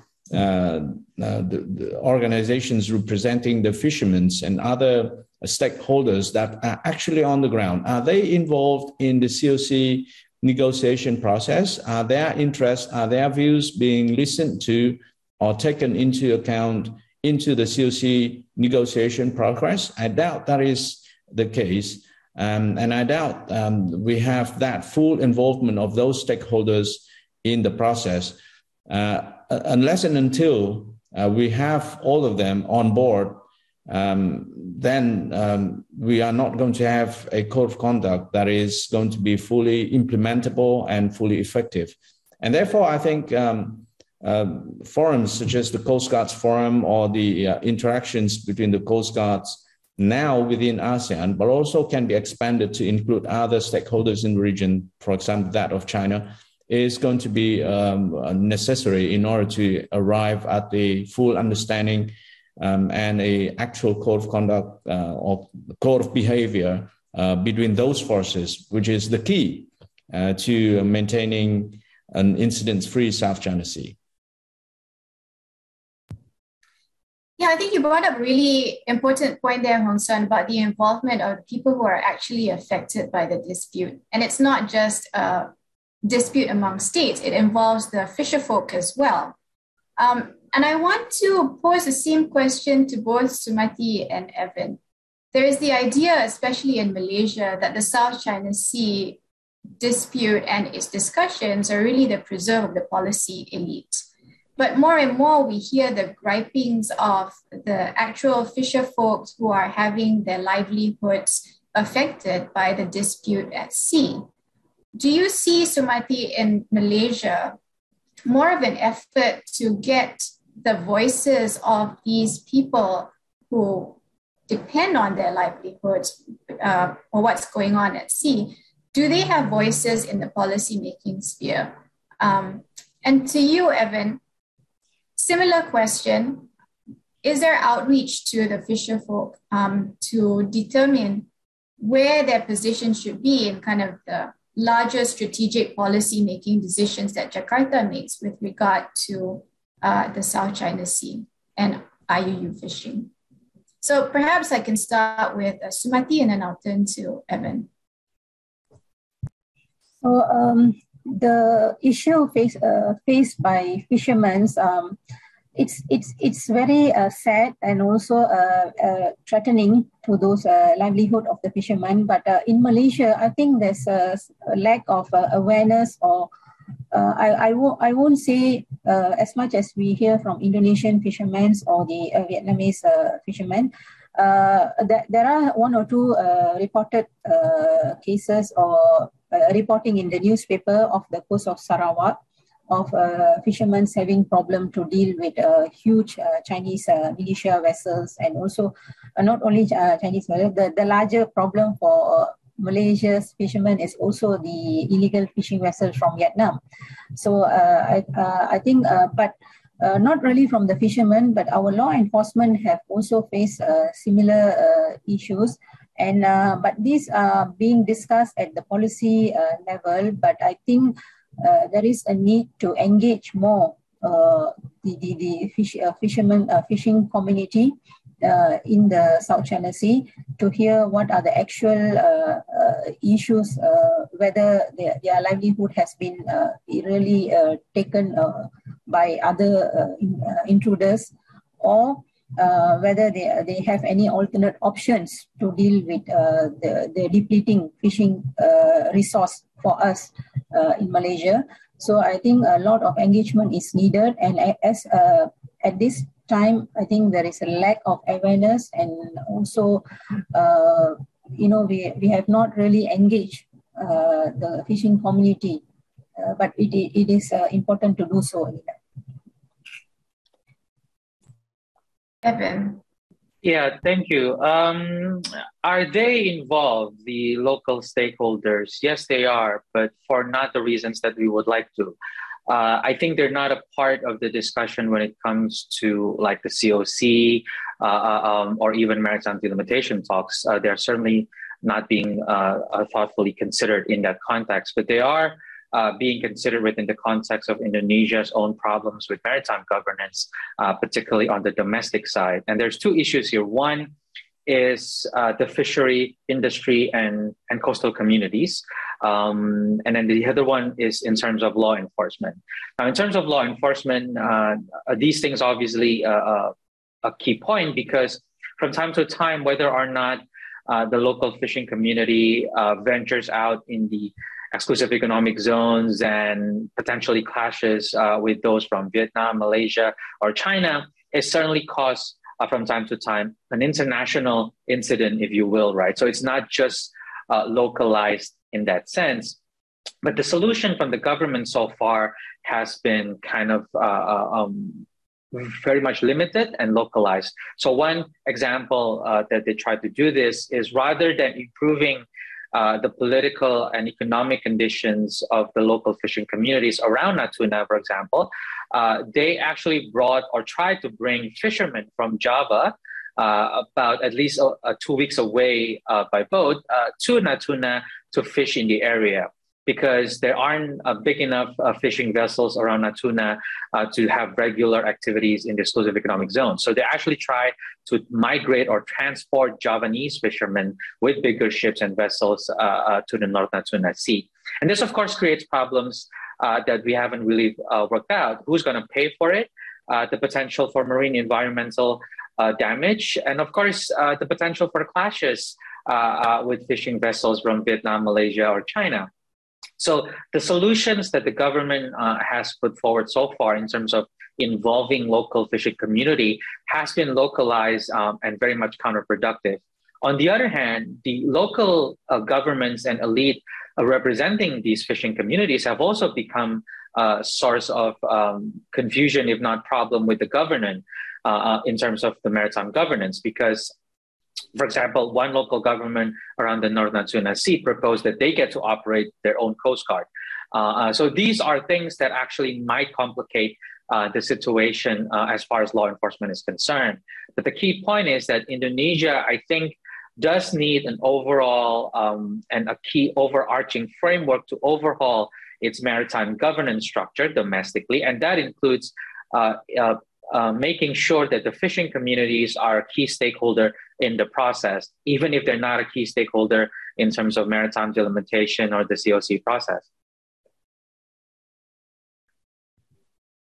organizations representing the fishermen and other stakeholders that are actually on the ground. Are they involved in the COC negotiation process? Are their interests, are their views being listened to or taken into account into the COC negotiation progress? I doubt that is the case. And I doubt we have that full involvement of those stakeholders in the process. Unless and until we have all of them on board, then we are not going to have a code of conduct that is going to be fully implementable and fully effective. And therefore, I think forums such as the Coast Guards Forum, or the interactions between the Coast Guards now within ASEAN, but also can be expanded to include other stakeholders in the region, for example, that of China, is going to be necessary in order to arrive at the full understanding and a actual code of conduct or code of behavior between those forces, which is the key to maintaining an incident-free South China Sea. Yeah, I think you brought up a really important point there, Hung Son, about the involvement of people who are actually affected by the dispute. And it's not just a dispute among states, it involves the fisherfolk as well. And I want to pose the same question to both Sumathy and Evan. There is the idea, especially in Malaysia, that the South China Sea dispute and its discussions are really the preserve of the policy elite. But more and more, we hear the gripings of the actual fisher folks who are having their livelihoods affected by the dispute at sea. Do you see, Sumathy, in Malaysia, more of an effort to get the voices of these people who depend on their livelihoods or what's going on at sea? Do they have voices in the policy-making sphere? And to you, Evan, similar question, is there outreach to the fisherfolk to determine where their position should be in kind of the larger strategic policy-making decisions that Jakarta makes with regard to the South China Sea and IUU fishing? So perhaps I can start with Sumathy and then I'll turn to Evan. So the issue faced by fishermen, it's very sad and also threatening to those livelihood of the fishermen. But in Malaysia, I think there's a lack of awareness, or I won't say as much as we hear from Indonesian fishermen or the Vietnamese fishermen. There are one or two reported cases or reporting in the newspaper of the coast of Sarawak of fishermen having problem to deal with huge Chinese militia vessels, and also not only Chinese vessels. The larger problem for Malaysia's fishermen is also the illegal fishing vessels from Vietnam. So I think, but not really from the fishermen, but our law enforcement have also faced similar issues. And but these are being discussed at the policy level. But I think there is a need to engage more the fishermen fishing community in the South China Sea to hear what are the actual issues, whether their livelihood has been really taken by other intruders, or whether they have any alternate options to deal with the depleting fishing resource for us in Malaysia. So I think a lot of engagement is needed, and as at this time, I think there is a lack of awareness, and also, we have not really engaged the fishing community, but it is important to do so. Evan. Yeah, thank you. Are they involved, the local stakeholders? Yes, they are, but for not the reasons that we would like to. I think they're not a part of the discussion when it comes to like the COC or even maritime delimitation talks. They're certainly not being thoughtfully considered in that context, but they are being considered within the context of Indonesia's own problems with maritime governance, particularly on the domestic side. And there's two issues here. One is the fishery industry and coastal communities. And then the other one is in terms of law enforcement. Now, in terms of law enforcement, these things obviously a key point, because from time to time, whether or not the local fishing community ventures out in the exclusive economic zones and potentially clashes with those from Vietnam, Malaysia, or China, it certainly caused from time to time an international incident, if you will, right? So it's not just localized in that sense. But the solution from the government so far has been kind of very much limited and localized. So one example that they try to do this is, rather than improving the political and economic conditions of the local fishing communities around Natuna, for example, they actually brought or tried to bring fishermen from Java, about at least 2 weeks away by boat, to Natuna to fish in the area, because there aren't big enough fishing vessels around Natuna to have regular activities in the exclusive economic zone. So they actually try to migrate or transport Javanese fishermen with bigger ships and vessels to the North Natuna Sea. And this, of course, creates problems that we haven't really worked out. Who's going to pay for it? The potential for marine environmental damage, and of course, the potential for clashes with fishing vessels from Vietnam, Malaysia, or China. So the solutions that the government has put forward so far in terms of involving local fishing community has been localized and very much counterproductive. On the other hand, the local governments and elite representing these fishing communities have also become a source of confusion, if not problem, with the government in terms of the maritime governance, because, for example, one local government around the North Natuna Sea proposed that they get to operate their own coast guard. So these are things that actually might complicate the situation as far as law enforcement is concerned. But the key point is that Indonesia, I think, does need an overall and a key overarching framework to overhaul its maritime governance structure domestically. And that includes making sure that the fishing communities are a key stakeholder in the process, even if they're not a key stakeholder in terms of maritime delimitation or the COC process.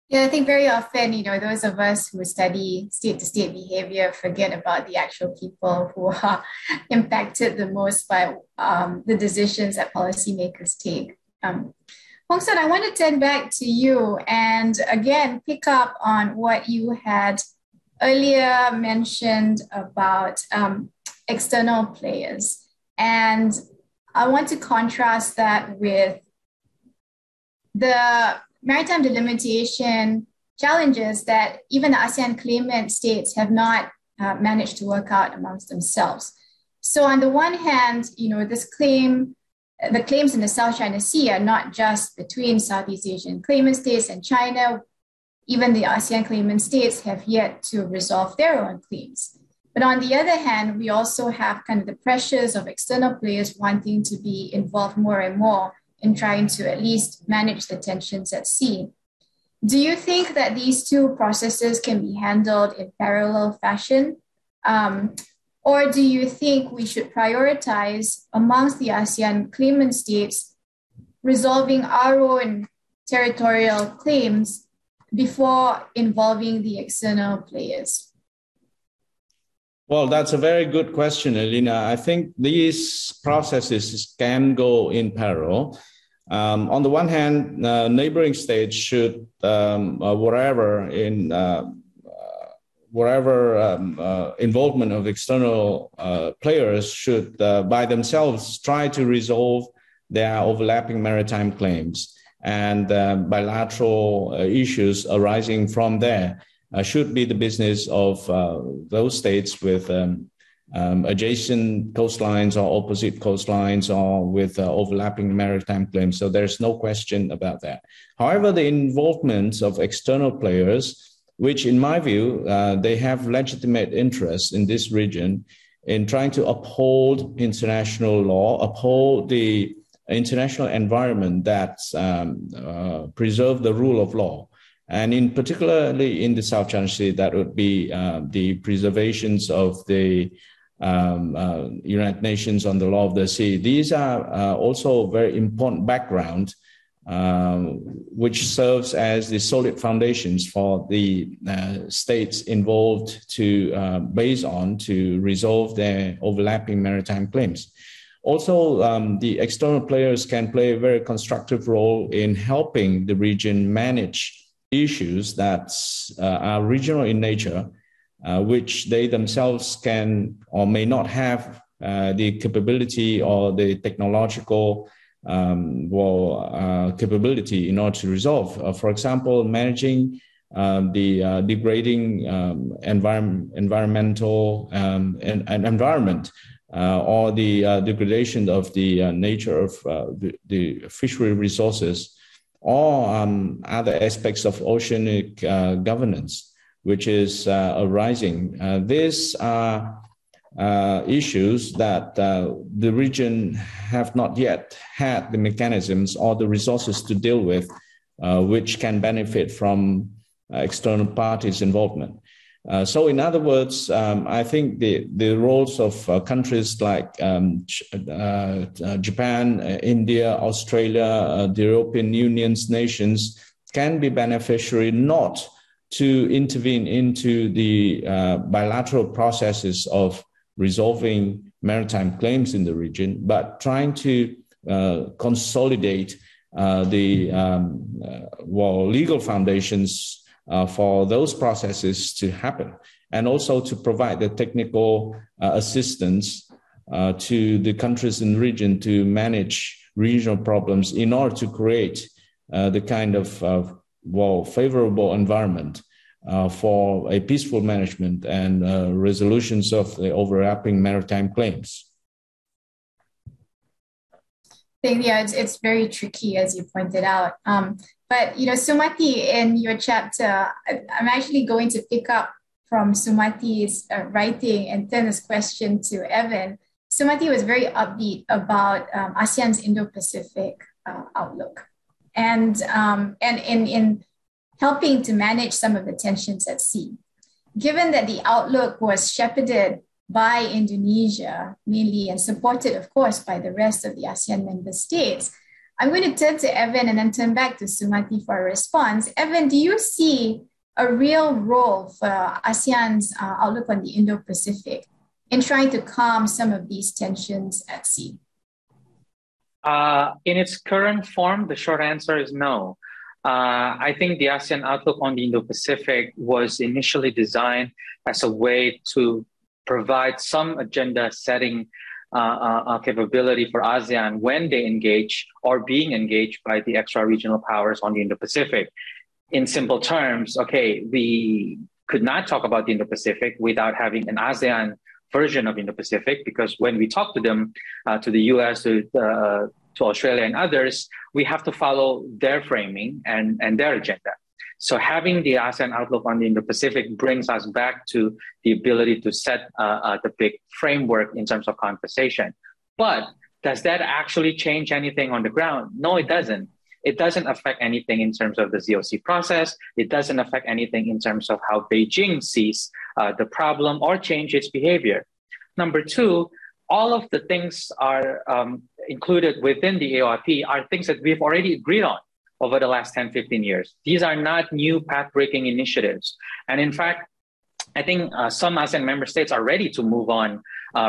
Yeah, I think very often, those of us who study state-to-state behavior forget about the actual people who are impacted the most by the decisions that policymakers take. Hung Son, I want to turn back to you and again pick up on what you had earlier mentioned about external players. And I want to contrast that with the maritime delimitation challenges that even the ASEAN claimant states have not managed to work out amongst themselves. So on the one hand, the claims in the South China Sea are not just between Southeast Asian claimant states and China. Even the ASEAN claimant states have yet to resolve their own claims. But on the other hand, we also have kind of the pressures of external players wanting to be involved more and more in trying to at least manage the tensions at sea. Do you think that these two processes can be handled in parallel fashion? Or do you think we should prioritize amongst the ASEAN claimant states resolving our own territorial claims before involving the external players? Well, that's a very good question, Elina. I think these processes can go in parallel. On the one hand, neighboring states should, wherever involvement of external players should by themselves try to resolve their overlapping maritime claims and bilateral issues arising from there. Should be the business of those states with adjacent coastlines or opposite coastlines or with overlapping maritime claims. So there's no question about that. However, the involvement of external players, which in my view, they have legitimate interest in this region in trying to uphold international law, uphold the international environment that preserve the rule of law. And in particularly in the South China Sea, that would be the preservations of the United Nations on the law of the sea. These are also very important background, which serves as the solid foundations for the states involved to base on to resolve their overlapping maritime claims. Also, the external players can play a very constructive role in helping the region manage issues that are regional in nature, which they themselves can or may not have the capability or the technological capability in order to resolve. For example, managing the degrading environmental environment or the degradation of the nature of the fishery resources, or other aspects of oceanic governance, which is arising. These are issues that the region have not yet had the mechanisms or the resources to deal with, which can benefit from external parties' involvement. So in other words, I think the roles of countries like Japan, India, Australia, the European Union's nations can be beneficiary not to intervene into the bilateral processes of resolving maritime claims in the region, but trying to consolidate the legal foundations for those processes to happen, and also to provide the technical assistance to the countries in the region to manage regional problems in order to create the kind of favorable environment for a peaceful management and resolutions of the overlapping maritime claims. I think, yeah, it's very tricky, as you pointed out. But, Sumathy, in your chapter, I'm actually going to pick up from Sumathy's writing and turn this question to Evan. Sumathy was very upbeat about ASEAN's Indo-Pacific outlook and in helping to manage some of the tensions at sea. Given that the outlook was shepherded by Indonesia mainly and supported, of course, by the rest of the ASEAN member states, I'm going to turn to Evan and then turn back to Sumathy for a response. Evan, do you see a real role for ASEAN's outlook on the Indo-Pacific in trying to calm some of these tensions at sea? In its current form, the short answer is no. I think the ASEAN outlook on the Indo-Pacific was initially designed as a way to provide some agenda setting capability for ASEAN when they engage or being engaged by the extra-regional powers on the Indo-Pacific. In simple terms, okay, we could not talk about the Indo-Pacific without having an ASEAN version of Indo-Pacific, because when we talk to them, to the US, to Australia and others, we have to follow their framing and their agenda. So having the ASEAN outlook on the Indo-Pacific brings us back to the ability to set the big framework in terms of conversation. But does that actually change anything on the ground? No, it doesn't. It doesn't affect anything in terms of the ZOC process. It doesn't affect anything in terms of how Beijing sees the problem or change its behavior. Number two, all of the things are included within the AOIP are things that we've already agreed on over the last 10, 15 years. These are not new path-breaking initiatives. And in fact, I think some ASEAN member states are ready to move on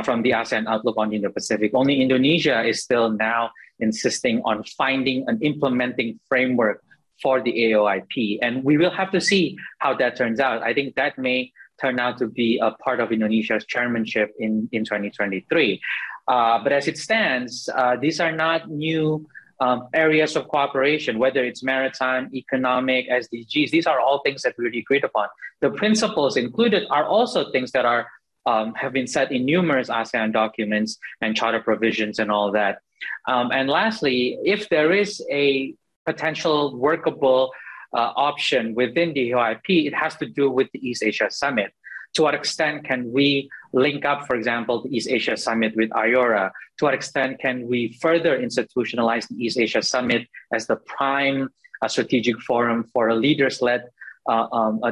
from the ASEAN outlook on the Indo-Pacific. Only Indonesia is still now insisting on finding an implementing framework for the AOIP. And we will have to see how that turns out. I think that may turn out to be a part of Indonesia's chairmanship in 2023. But as it stands, these are not new areas of cooperation, whether it's maritime, economic, SDGs. These are all things that we really agreed upon. The principles included are also things that are have been set in numerous ASEAN documents and charter provisions and all that. And lastly, if there is a potential workable option within the AOIP, it has to do with the East Asia Summit. To what extent can we link up, for example, the East Asia Summit with IORA? To what extent can we further institutionalize the East Asia Summit as the prime strategic forum for a leaders-led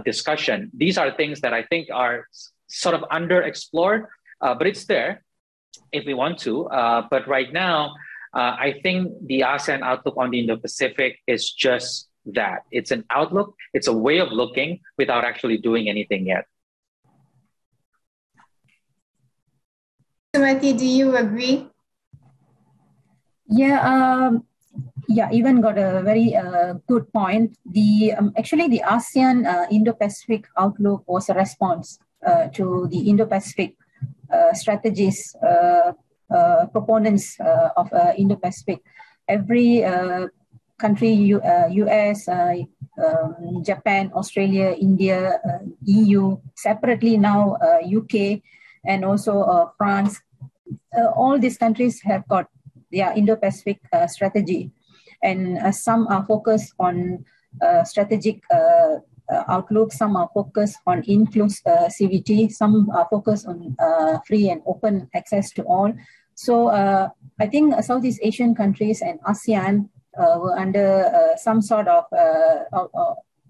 discussion? These are things that I think are sort of underexplored, but it's there if we want to. But right now, I think the ASEAN outlook on the Indo-Pacific is just that. It's an outlook, it's a way of looking without actually doing anything yet. Sumathy, do you agree? Yeah, Evan got a very good point. Actually, the ASEAN Indo-Pacific outlook was a response to the Indo-Pacific strategies, proponents of Indo-Pacific. Every country, US, Japan, Australia, India, EU, separately now UK, and also France, all these countries have got their Indo-Pacific strategy. And some are focused on strategic outlook, some are focused on inclusivity, some are focused on free and open access to all. So I think Southeast Asian countries and ASEAN were under some sort of,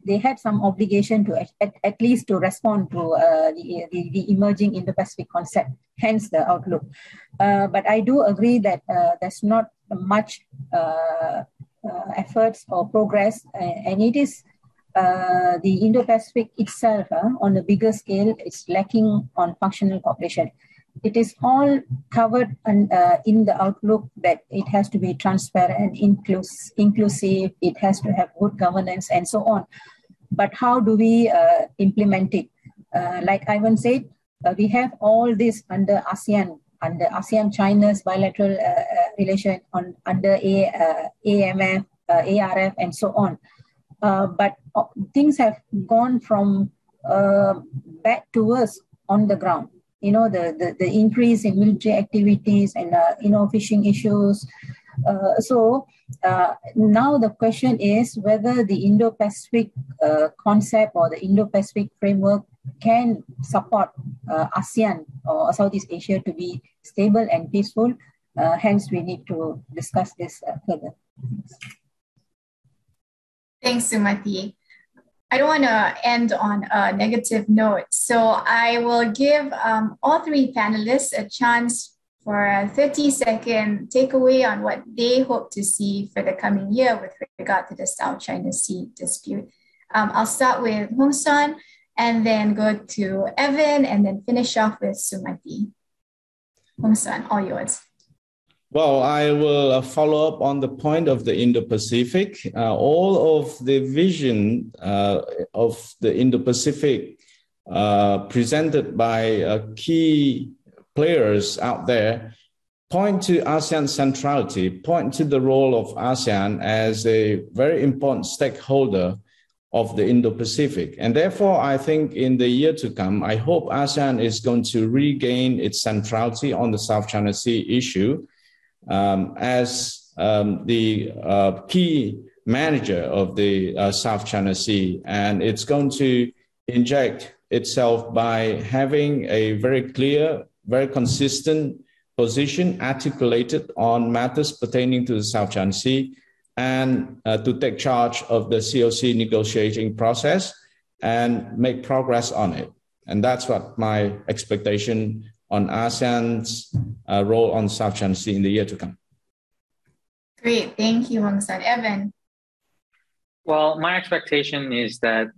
they had some obligation to at least to respond to the emerging Indo-Pacific concept, hence the outlook. But I do agree that there's not much efforts or progress, and it is the Indo-Pacific itself on a bigger scale, it's lacking on functional cooperation. It is all covered in the outlook that it has to be transparent, inclusive, it has to have good governance and so on. But how do we implement it? Like Ivan said, we have all this under ASEAN-China's bilateral relation under AMF, ARF and so on. But things have gone from bad to worse on the ground. You know, the increase in military activities and, fishing issues. So now the question is whether the Indo-Pacific concept or the Indo-Pacific framework can support ASEAN or Southeast Asia to be stable and peaceful. Hence, we need to discuss this further. Thanks, Sumathy. I don't want to end on a negative note, so I will give all three panelists a chance for a 30-second takeaway on what they hope to see for the coming year with regard to the South China Sea dispute. I'll start with Hung Son, and then go to Evan, and then finish off with Sumathy. Hung Son, all yours. Well, I will follow up on the point of the Indo-Pacific. All of the vision of the Indo-Pacific presented by key players out there point to ASEAN centrality, point to the role of ASEAN as a very important stakeholder of the Indo-Pacific. And therefore, I think in the year to come, I hope ASEAN is going to regain its centrality on the South China Sea issue as the key manager of the South China Sea. And it's going to inject itself by having a very clear, very consistent position articulated on matters pertaining to the South China Sea, and to take charge of the COC negotiating process and make progress on it. And that's what my expectation on ASEAN's role on South China Sea in the year to come. Great, thank you, Hung Son. Evan? Well, my expectation is that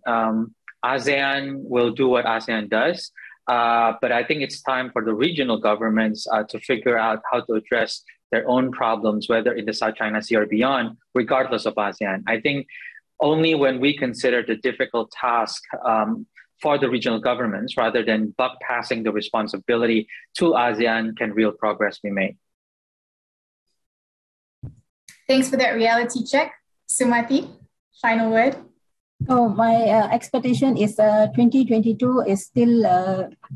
ASEAN will do what ASEAN does. But I think it's time for the regional governments to figure out how to address their own problems, whether in the South China Sea or beyond, regardless of ASEAN. I think only when we consider the difficult task for the regional governments, rather than buck passing the responsibility to ASEAN, can real progress be made. Thanks for that reality check. Sumathy, final word. Oh, my expectation is 2022 is still,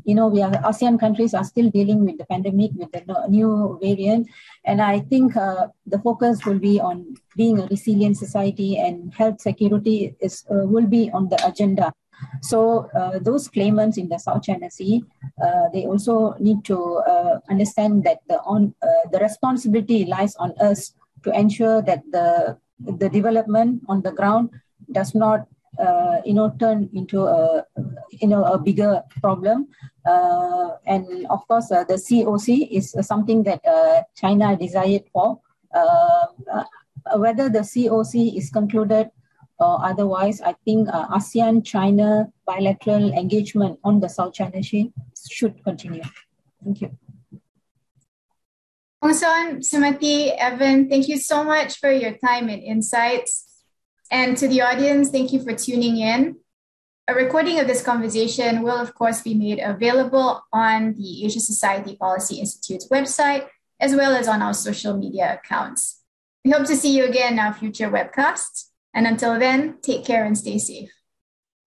ASEAN countries are still dealing with the pandemic, with the new variant. And I think the focus will be on being a resilient society, and health security will be on the agenda. So those claimants in the South China Sea, they also need to understand that the responsibility lies on us to ensure that the development on the ground does not turn into a bigger problem. And of course, the COC is something that China desired for. Whether the COC is concluded or otherwise, I think ASEAN-China bilateral engagement on the South China Sea should continue. Thank you. Hung Son, Sumathy, Evan, thank you so much for your time and insights. And to the audience, thank you for tuning in. A recording of this conversation will, of course, be made available on the Asia Society Policy Institute's website, as well as on our social media accounts. We hope to see you again in our future webcasts. And until then, take care and stay safe.